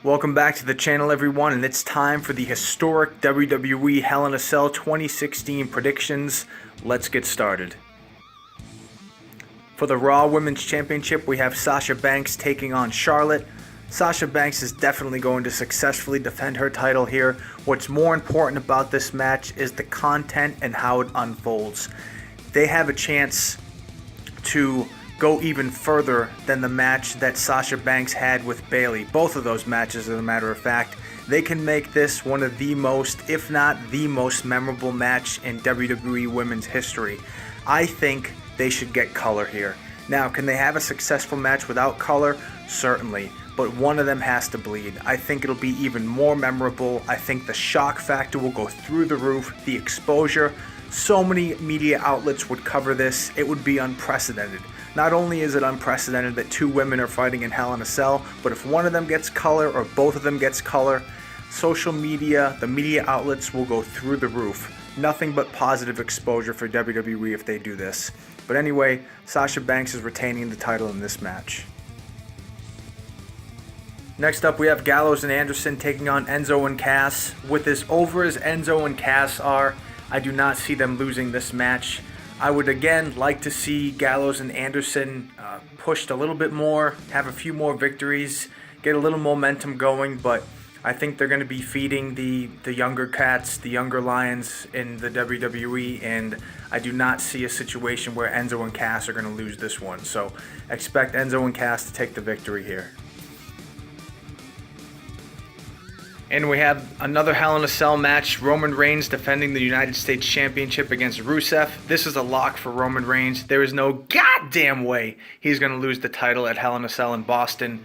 Welcome back to the channel, everyone, and it's time for the historic WWE Hell in a Cell 2016 predictions. Let's get started. For the Raw Women's Championship, we have Sasha Banks taking on Charlotte. Sasha Banks is definitely going to successfully defend her title here. What's more important about this match is the content and how it unfolds. They have a chance to go even further than the match that Sasha Banks had with Bayley. Both of those matches, as a matter of fact. They can make this one of the most, if not the most memorable match in WWE Women's history. I think they should get color here. Now, can they have a successful match without color? Certainly. But one of them has to bleed. I think it'll be even more memorable. I think the shock factor will go through the roof. The exposure. So many media outlets would cover this. It would be unprecedented. Not only is it unprecedented that two women are fighting in Hell in a Cell, but if one of them gets color or both of them gets color, social media, the media outlets will go through the roof. Nothing but positive exposure for WWE if they do this. But anyway, Sasha Banks is retaining the title in this match. Next up, we have Gallows and Anderson taking on Enzo and Cass. With as over as Enzo and Cass are, I do not see them losing this match. I would again like to see Gallows and Anderson pushed a little bit more, have a few more victories, get a little momentum going, but I think they're going to be feeding the younger cats, the younger lions in the WWE, and I do not see a situation where Enzo and Cass are going to lose this one. So expect Enzo and Cass to take the victory here. And we have another Hell in a Cell match. Roman Reigns defending the United States Championship against Rusev. This is a lock for Roman Reigns. There is no goddamn way he's going to lose the title at Hell in a Cell in Boston.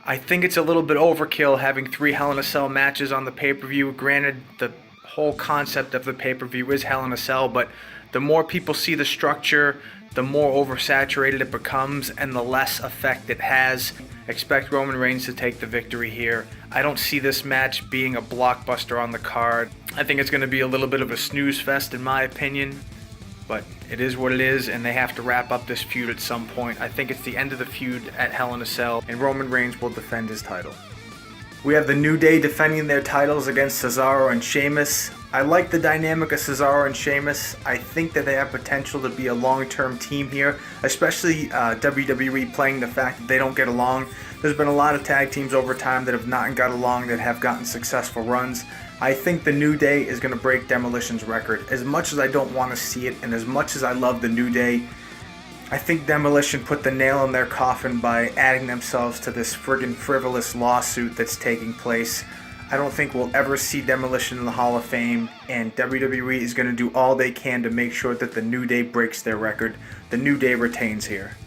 I think it's a little bit overkill having 3 Hell in a Cell matches on the pay-per-view. Granted, the whole concept of the pay-per-view is Hell in a Cell, but the more people see the structure, the more oversaturated it becomes and the less effect it has. Expect Roman Reigns to take the victory here. I don't see this match being a blockbuster on the card. I think it's going to be a little bit of a snooze fest in my opinion, but it is what it is, and they have to wrap up this feud at some point. I think it's the end of the feud at Hell in a Cell, and Roman Reigns will defend his title. We have the New Day defending their titles against Cesaro and Sheamus. I like the dynamic of Cesaro and Sheamus. I think that they have potential to be a long-term team here, especially WWE playing the fact that they don't get along. There's been a lot of tag teams over time that have not got along that have gotten successful runs. I think the New Day is going to break Demolition's record. As much as I don't want to see it, and as much as I love the New Day, I think Demolition put the nail in their coffin by adding themselves to this friggin' frivolous lawsuit that's taking place. I don't think we'll ever see Demolition in the Hall of Fame, and WWE is going to do all they can to make sure that the New Day breaks their record. The New Day retains here.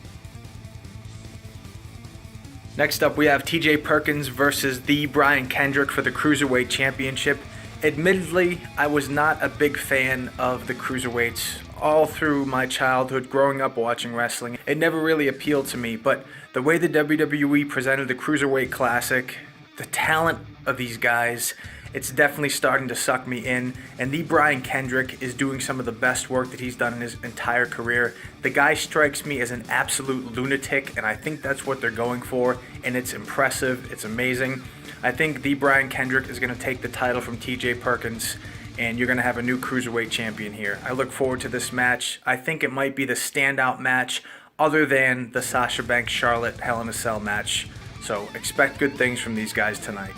Next up, we have TJ Perkins versus the Brian Kendrick for the Cruiserweight Championship. Admittedly, I was not a big fan of the Cruiserweights all through my childhood growing up watching wrestling. It never really appealed to me, but the way the WWE presented the Cruiserweight Classic, the talent of these guys, it's definitely starting to suck me in, and the Brian Kendrick is doing some of the best work that he's done in his entire career. The guy strikes me as an absolute lunatic, and I think that's what they're going for, and it's impressive, it's amazing. I think the Brian Kendrick is going to take the title from TJ Perkins, and you're going to have a new Cruiserweight champion here. I look forward to this match. I think it might be the standout match other than the Sasha Banks Charlotte Hell in a Cell match. So expect good things from these guys tonight.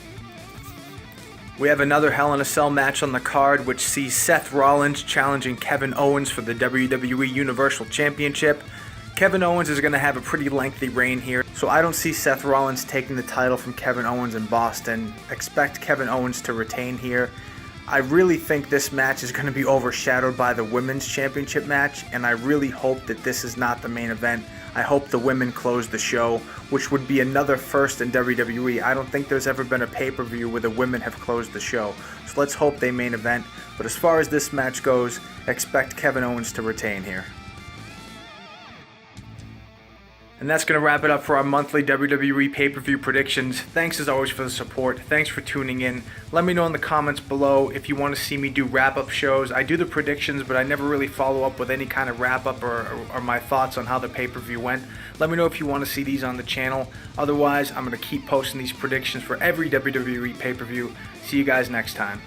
We have another Hell in a Cell match on the card, which sees Seth Rollins challenging Kevin Owens for the WWE Universal Championship. Kevin Owens is going to have a pretty lengthy reign here, so I don't see Seth Rollins taking the title from Kevin Owens in Boston. Expect Kevin Owens to retain here. I really think this match is going to be overshadowed by the Women's Championship match, and I really hope that this is not the main event. I hope the women close the show, which would be another first in WWE. I don't think there's ever been a pay-per-view where the women have closed the show. So let's hope they main event. But as far as this match goes, expect Kevin Owens to retain here. And that's going to wrap it up for our monthly WWE pay-per-view predictions. Thanks as always for the support. Thanks for tuning in. Let me know in the comments below if you want to see me do wrap-up shows. I do the predictions, but I never really follow up with any kind of wrap-up or my thoughts on how the pay-per-view went. Let me know if you want to see these on the channel. Otherwise, I'm going to keep posting these predictions for every WWE pay-per-view. See you guys next time.